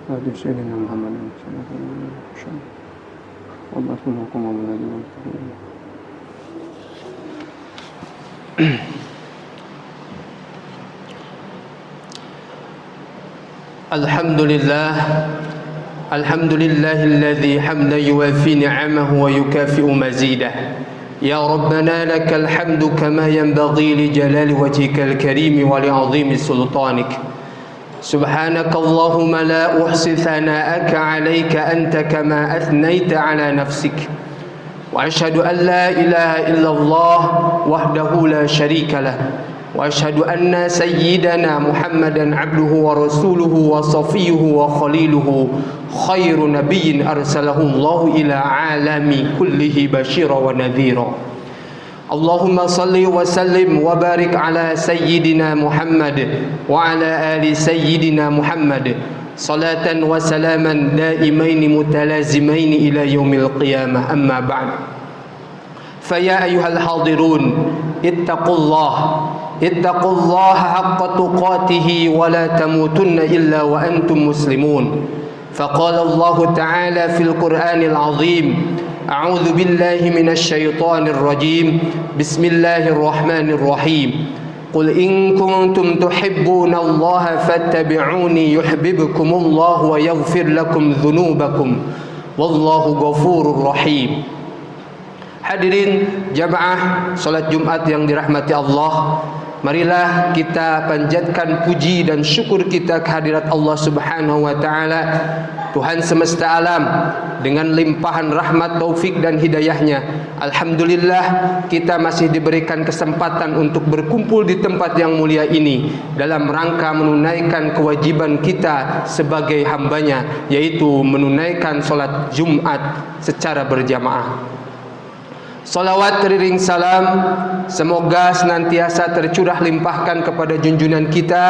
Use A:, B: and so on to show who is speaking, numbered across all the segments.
A: هذه سيدنا محمد صلى الله عليه وسلم وبعثناكم ومنادي
B: الحمد لله الذي حمدا يوافي نعمه ويكافئ مزيده. يا ربنا لك الحمد كما ينبغي لجلال وجهك الكريم ولعظيم سلطانك. سبحانك اللهم لا أحصي ثناءك عليك أنت كما أثنيت على نفسك. وأشهد أن لا إله إلا الله وحده لا شريك له. وأشهد أن سيدنا محمدا عبده ورسوله وصفيه وخليله خير نبي أرسله الله إلى عالم كله بشيرا ونذيرا. اللهم صل وسلم وبارك على سيدنا محمد وعلى آل سيدنا محمد صلاة وسلاما دائمين متلازمين إلى يوم القيامة. أما بعد، فيا أيها الحاضرون اتقوا الله حق تقاته ولا تموتن إلا وأنتم مسلمون. فقال الله تعالى في القرآن العظيم: أعوذ بالله من الشيطان الرجيم. بسم الله الرحمن الرحيم. قل إن كنتم تحبون الله فاتبعوني يحببكم الله ويغفر لكم ذنوبكم والله غفور رحيم. Hadirin jamaah salat Jumat yang dirahmati Allah, marilah kita panjatkan puji dan syukur kita kehadirat Allah Subhanahu wa taala, Tuhan semesta alam, dengan limpahan rahmat, taufik dan hidayahnya. Alhamdulillah kita masih diberikan kesempatan untuk berkumpul di tempat yang mulia ini dalam rangka menunaikan kewajiban kita sebagai hambanya, yaitu menunaikan salat Jumat secara berjamaah. Salawat teriring salam semoga senantiasa tercurah limpahkan kepada junjungan kita,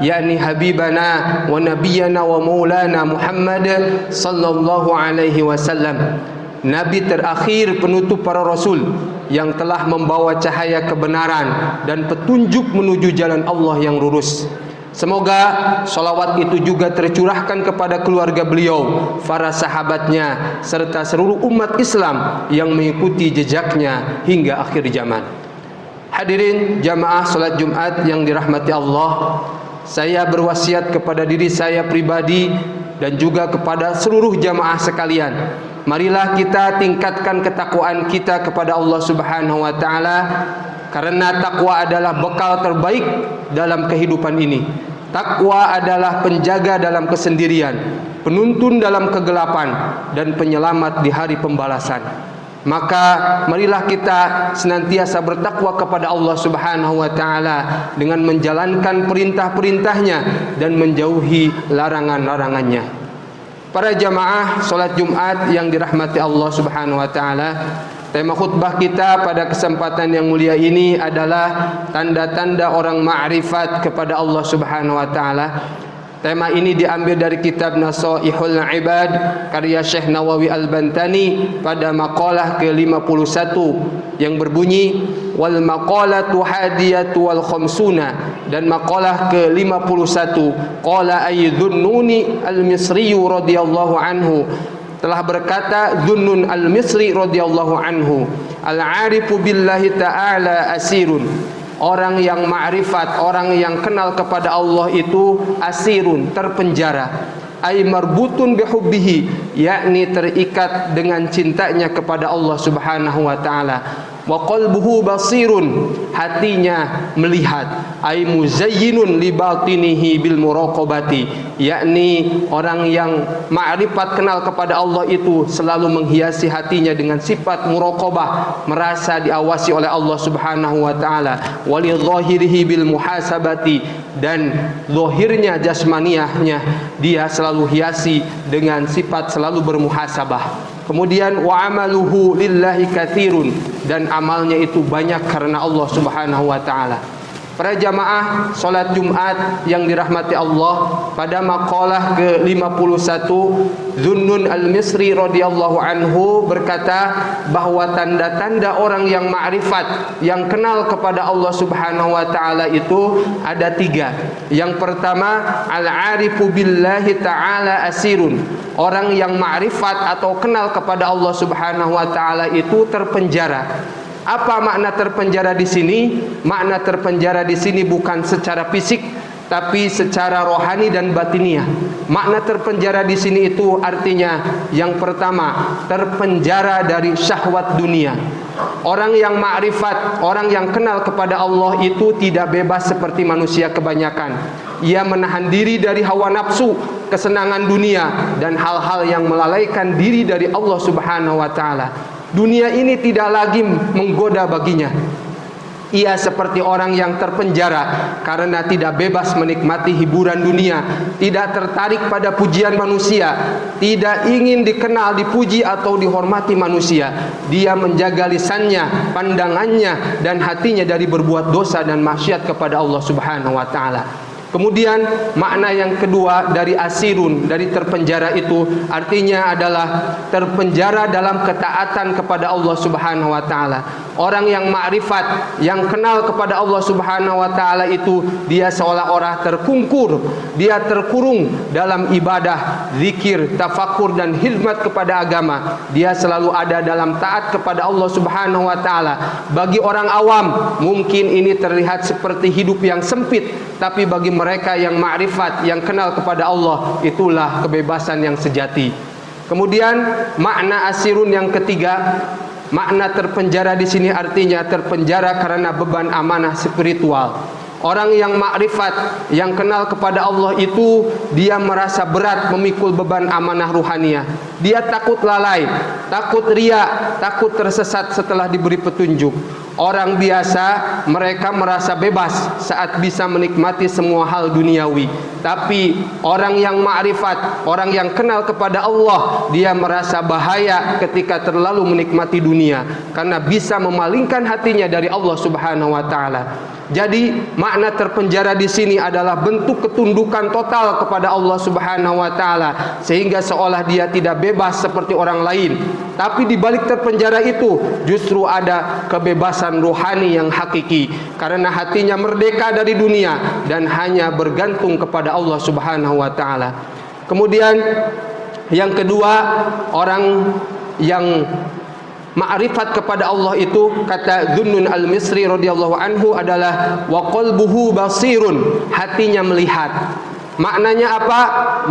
B: yakni Habibana wa Nabiyana wa Maulana Muhammad sallallahu alaihi wasallam, Nabi terakhir penutup para Rasul yang telah membawa cahaya kebenaran dan petunjuk menuju jalan Allah yang lurus. Semoga salawat itu juga tercurahkan kepada keluarga beliau, para sahabatnya, serta seluruh umat Islam yang mengikuti jejaknya hingga akhir zaman. Hadirin jamaah salat Jumat yang dirahmati Allah, saya berwasiat kepada diri saya pribadi dan juga kepada seluruh jamaah sekalian, marilah kita tingkatkan ketakwaan kita kepada Allah Subhanahu wa taala, karena takwa adalah bekal terbaik dalam kehidupan ini. Takwa adalah penjaga dalam kesendirian, penuntun dalam kegelapan, dan penyelamat di hari pembalasan. Maka marilah kita senantiasa bertakwa kepada Allah Subhanahu wa taala dengan menjalankan perintah-perintahnya dan menjauhi larangan-larangannya. Para jamaah salat Jumat yang dirahmati Allah Subhanahu wa taala, tema khutbah kita pada kesempatan yang mulia ini adalah tanda-tanda orang ma'rifat kepada Allah Subhanahu wa taala. Tema ini diambil dari kitab Nasaihul Ibad karya Syekh Nawawi Al-Bantani pada maqalah ke-51 yang berbunyi wal maqalatu hadiyatu wal khamsuna, dan maqalah ke-51 qala Ayyudzununi Al-Misri radhiyallahu anhu telah berkata Dhunnun al-Misri radhiyallahu anhu, al-arifu billahi ta'ala asirun, orang yang ma'rifat, orang yang kenal kepada Allah itu asirun, terpenjara, ay marbutun bihubbihi, yakni terikat dengan cintanya kepada Allah Subhanahu wa taala. Wa qalbuhu basirun, hatinya melihat, ay muzayyinun li batinihi bil muraqabati, yakni orang yang ma'rifat kenal kepada Allah itu selalu menghiasi hatinya dengan sifat muraqabah, merasa diawasi oleh Allah Subhanahu wa taala. Wa li dhahirihi bil muhasabati, dan zahirnya jasmaniahnya dia selalu hiasi dengan sifat selalu bermuhasabah. Kemudian wa amaluhu lillahi katsirun, dan amalnya itu banyak karena Allah Subhanahu wa taala. Para jamaah salat Jumat yang dirahmati Allah, pada maqalah ke-51 Zunnun al-Misri radhiyallahu anhu berkata bahwa tanda-tanda orang yang ma'rifat, yang kenal kepada Allah Subhanahu wa taala itu ada 3. Yang pertama, al-arifu billahi ta'ala asirun. Orang yang ma'rifat atau kenal kepada Allah Subhanahu wa taala itu terpenjara. Apa makna terpenjara di sini? Makna terpenjara di sini bukan secara fisik, tapi secara rohani dan batiniah. Makna terpenjara di sini itu artinya yang pertama, terpenjara dari syahwat dunia. Orang yang ma'rifat, orang yang kenal kepada Allah itu tidak bebas seperti manusia kebanyakan. Ia menahan diri dari hawa nafsu, kesenangan dunia, dan hal-hal yang melalaikan diri dari Allah Subhanahu wa taala. Dunia ini tidak lagi menggoda baginya. Ia seperti orang yang terpenjara karena tidak bebas menikmati hiburan dunia, tidak tertarik pada pujian manusia, tidak ingin dikenal, dipuji atau dihormati manusia. Dia menjaga lisannya, pandangannya, dan hatinya dari berbuat dosa dan maksiat kepada Allah Subhanahu wa taala. Kemudian makna yang kedua dari asirun, dari terpenjara itu artinya adalah terpenjara dalam ketaatan kepada Allah Subhanahu wa taala. Orang yang ma'rifat, yang kenal kepada Allah Subhanahu wa taala itu dia seolah-olah terkungkur, dia terkurung dalam ibadah, zikir, tafakur dan khidmat kepada agama. Dia selalu ada dalam taat kepada Allah Subhanahu wa taala. Bagi orang awam mungkin ini terlihat seperti hidup yang sempit, tapi bagi mereka yang ma'rifat, yang kenal kepada Allah, itulah kebebasan yang sejati. Kemudian makna asirun yang ketiga, makna terpenjara di sini artinya terpenjara karena beban amanah spiritual. Orang yang ma'rifat, yang kenal kepada Allah itu dia merasa berat memikul beban amanah ruhaniyah. Dia takut lalai, takut riya, takut tersesat setelah diberi petunjuk. Orang biasa mereka merasa bebas saat bisa menikmati semua hal duniawi. Tapi orang yang ma'rifat, orang yang kenal kepada Allah, dia merasa bahaya ketika terlalu menikmati dunia karena bisa memalingkan hatinya dari Allah Subhanahu wa taala. Jadi makna terpenjara di sini adalah bentuk ketundukan total kepada Allah Subhanahu wa taala, sehingga seolah dia tidak bebas seperti orang lain. Tapi di balik terpenjara itu justru ada kebebasan rohani yang hakiki, karena hatinya merdeka dari dunia dan hanya bergantung kepada Allah Subhanahu wa taala. Kemudian yang kedua, orang yang ma'rifat kepada Allah itu, kata Zunnun al-Misri radhiyallahu anhu adalah wa qalbuhu basirun, hatinya melihat. Maknanya apa?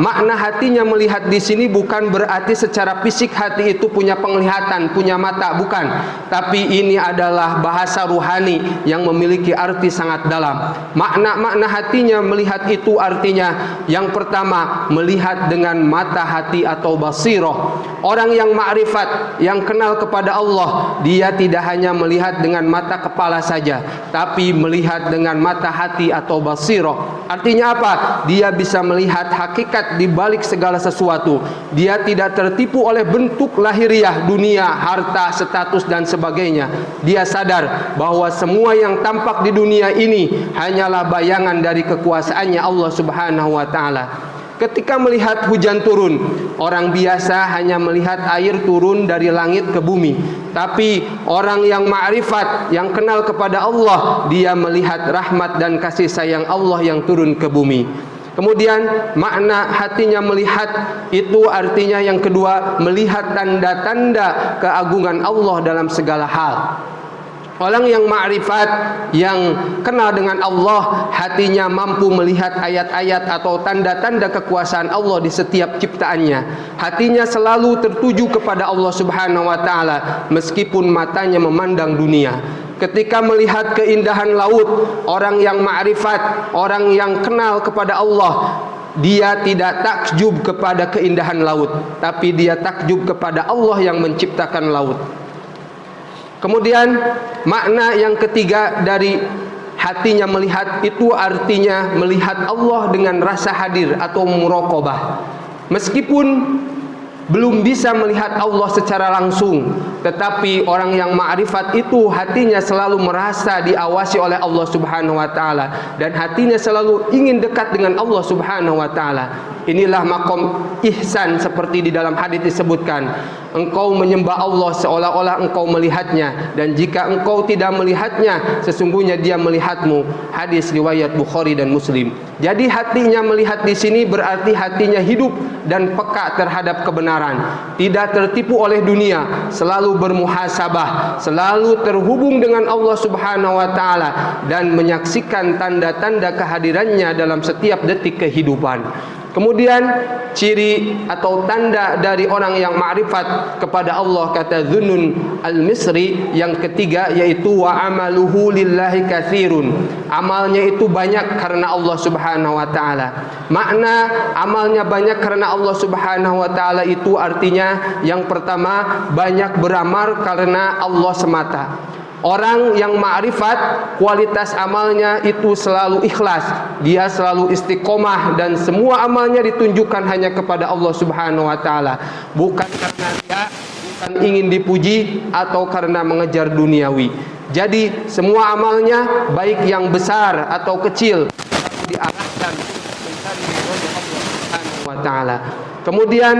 B: Makna hatinya melihat di sini bukan berarti secara fisik hati itu punya penglihatan, punya mata, bukan. Tapi ini adalah bahasa ruhani yang memiliki arti sangat dalam. Makna hatinya melihat itu artinya yang pertama, melihat dengan mata hati atau basirah. Orang yang ma'rifat, yang kenal kepada Allah, dia tidak hanya melihat dengan mata kepala saja, tapi melihat dengan mata hati atau basirah. Artinya apa? Dia bisa melihat hakikat di balik segala sesuatu. Dia tidak tertipu oleh bentuk lahiriah dunia, harta, status dan sebagainya. Dia sadar bahwa semua yang tampak di dunia ini hanyalah bayangan dari kekuasaannya Allah Subhanahu wa taala. Ketika melihat hujan turun, orang biasa hanya melihat air turun dari langit ke bumi. Tapi orang yang ma'rifat, yang kenal kepada Allah, dia melihat rahmat dan kasih sayang Allah yang turun ke bumi. Kemudian makna hatinya melihat itu artinya yang kedua, melihat tanda-tanda keagungan Allah dalam segala hal. Orang yang ma'rifat, yang kenal dengan Allah, hatinya mampu melihat ayat-ayat atau tanda-tanda kekuasaan Allah di setiap ciptaannya. Hatinya selalu tertuju kepada Allah Subhanahu wa taala meskipun matanya memandang dunia. Ketika melihat keindahan laut, orang yang ma'rifat, orang yang kenal kepada Allah, dia tidak takjub kepada keindahan laut, tapi dia takjub kepada Allah yang menciptakan laut. Kemudian makna yang ketiga dari hatinya melihat itu artinya melihat Allah dengan rasa hadir atau muraqabah. Meskipun belum bisa melihat Allah secara langsung, Tetapi orang yang ma'rifat itu hatinya selalu merasa diawasi oleh Allah Subhanahu wa taala dan hatinya selalu ingin dekat dengan Allah Subhanahu wa taala. Inilah makom ihsan seperti di dalam hadis disebutkan. Engkau menyembah Allah seolah-olah engkau melihatnya, dan jika engkau tidak melihatnya, sesungguhnya Dia melihatmu. Hadis riwayat Bukhari dan Muslim. Jadi hatinya melihat di sini berarti hatinya hidup dan peka terhadap kebenaran, tidak tertipu oleh dunia, selalu bermuhasabah, selalu terhubung dengan Allah Subhanahu wa taala dan menyaksikan tanda-tanda kehadirannya dalam setiap detik kehidupan. Kemudian ciri atau tanda dari orang yang ma'rifat kepada Allah, kata Dhunnun al-Misri, yang ketiga yaitu wa amaluhu lillahi katsirun. Amalnya itu banyak karena Allah Subhanahu wa taala. Makna amalnya banyak karena Allah Subhanahu wa taala itu artinya yang pertama banyak beramal karena Allah semata. Orang yang ma'rifat, kualitas amalnya itu selalu ikhlas. Dia selalu istiqomah dan semua amalnya ditunjukkan hanya kepada Allah Subhanahu wa taala, bukan karena dia ingin dipuji atau karena mengejar duniawi. Jadi semua amalnya baik yang besar atau kecil diarahkan mencari ridha Allah Subhanahu wa taala. Kemudian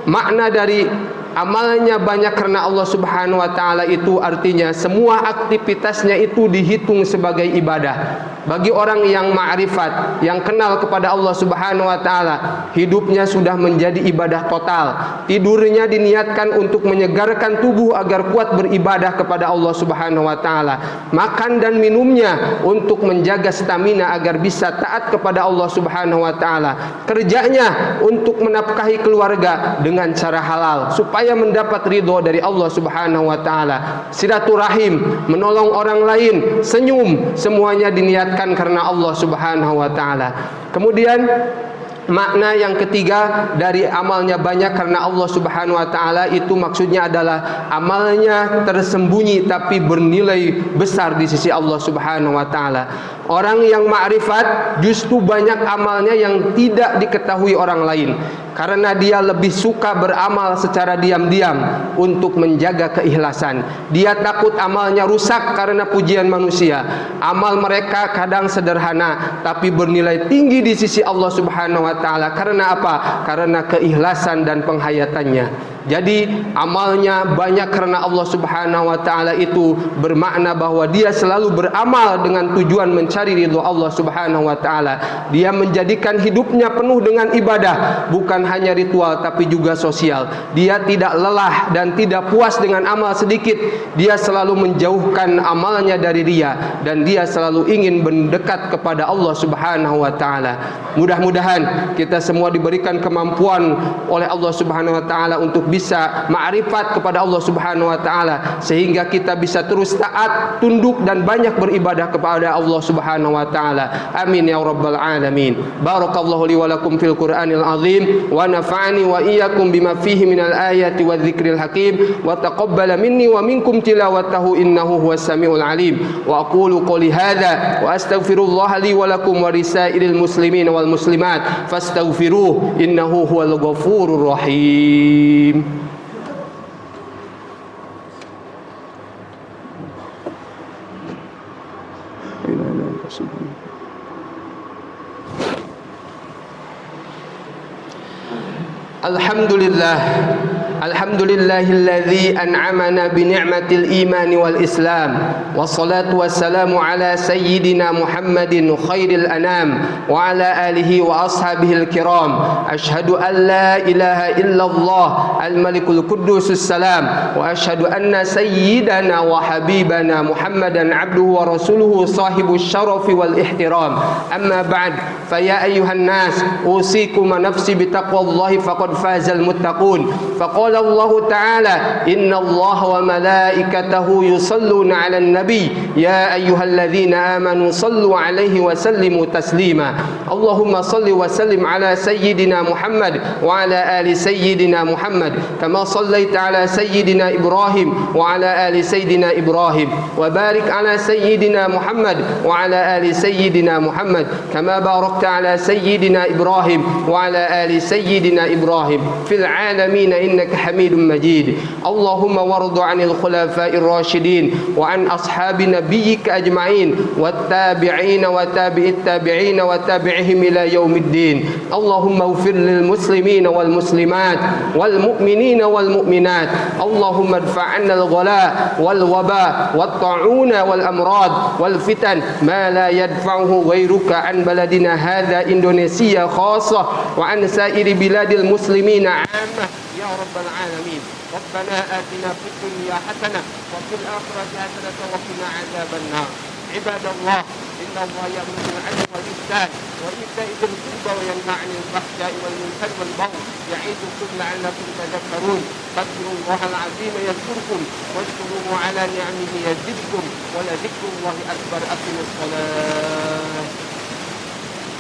B: makna dari amalnya banyak karena Allah Subhanahu wa taala itu artinya semua aktivitasnya itu dihitung sebagai ibadah. Bagi orang yang ma'rifat, yang kenal kepada Allah Subhanahu wa taala, hidupnya sudah menjadi ibadah total. Tidurnya diniatkan untuk menyegarkan tubuh agar kuat beribadah kepada Allah Subhanahu wa taala. Makan dan minumnya untuk menjaga stamina agar bisa taat kepada Allah Subhanahu wa taala. Kerjanya untuk menafkahi keluarga dengan cara halal supaya mendapat ridho dari Allah Subhanahu wa taala. Silaturahim, menolong orang lain, senyum, semuanya diniatkan karena Allah Subhanahu wa taala. Kemudian makna yang ketiga dari amalnya banyak karena Allah Subhanahu wa taala itu maksudnya adalah amalnya tersembunyi tapi bernilai besar di sisi Allah Subhanahu wa taala. Orang yang ma'rifat justru banyak amalnya yang tidak diketahui orang lain, karena dia lebih suka beramal secara diam-diam untuk menjaga keikhlasan. Dia takut amalnya rusak karena pujian manusia. Amal mereka kadang sederhana tapi bernilai tinggi di sisi Allah Subhanahu wa taala. Karena apa? Karena keikhlasan dan penghayatannya. Jadi amalnya banyak karena Allah Subhanahu wa taala itu bermakna bahwa dia selalu beramal dengan tujuan mencari ridho Allah Subhanahu wa taala. Dia menjadikan hidupnya penuh dengan ibadah, bukan hanya ritual tapi juga sosial. Dia tidak lelah dan tidak puas dengan amal sedikit. Dia selalu menjauhkan amalnya dari riya dan dia selalu ingin mendekat kepada Allah Subhanahu wa taala. Mudah-mudahan kita semua diberikan kemampuan oleh Allah Subhanahu wa taala untuk bisa ma'rifat kepada Allah Subhanahu wa taala sehingga kita bisa terus taat, tunduk dan banyak beribadah kepada Allah Subhanahu wa taala. Amin ya rabbal alamin. Barakallahu li wa lakum fil Qur'anil azim wa nafa'ani wa iyyakum bima fihi minal ayati wadh-dhikril hakim wa taqabbala minni wa minkum tilawatahu innahu huwas samiul alim. Wa aqulu qouli hadza wa astaghfirullah li wa lakum wa lisairil muslimin wal muslimat fastaghfiruh innahu huwal ghafurur rahim. Alhamdulillah, alhamdulillahilladzi an'amana bi ni'matil iman wal islam wassalatu wassalamu ala sayyidina Muhammadin khairil anam wa ala alihi wa ashabihil kiram. Ashhadu an la ilaha illallah al-malikul quddusus salam wa ashhadu anna sayyidana wa habibana Muhammadan abduhu wa rasuluhu sahibus syarafi wal ihtiram. Amma ba'd, fa ya ayyuhan nas usikum wa nafsi bi taqwallahi faqad فاز المتقون. فقال الله تعالى إن الله وملائكته يصلون على النبي يا أيها الذين آمنوا صلوا عليه وسلموا تسليما. اللهم صل وسلم على سيدنا محمد وعلى آل سيدنا محمد كما صليت على سيدنا إبراهيم وعلى آل سيدنا إبراهيم وبارك على سيدنا محمد وعلى آل سيدنا محمد كما باركت على سيدنا إبراهيم وعلى آل سيدنا إبراهيم في العالمين إنك حميد مجيد. اللهم وارض عن الخلفاء الراشدين وعن أصحاب نبيك أجمعين والتابعين وتابع التابعين وتابعهم إلى يوم الدين. اللهم اغفر للمسلمين والمسلمات والمؤمنين والمؤمنات. اللهم ادفع عنا الغلاء والوباء والطاعون والأمراض والفتن ما لا يدفعه غيرك عن بلدنا هذا إندونيسيا خاصة وعن سائر بلاد المسلمين عامة يا رب العالمين. ربنا آتنا في الدنيا حسنة وفي الآخرة حسنة وقنا عذاب النار. عباد الله إن الله يأمر بالعدل والإحسان وإيتاء ذي القربى وينهى عن الفحشاء والمنكر والبغي يعظكم لعلكم تذكرون. فاذكروا الله العظيم يذكركم واشكروه على نعمه يزدكم ولذكر الله أكبر. أقم الصلاة.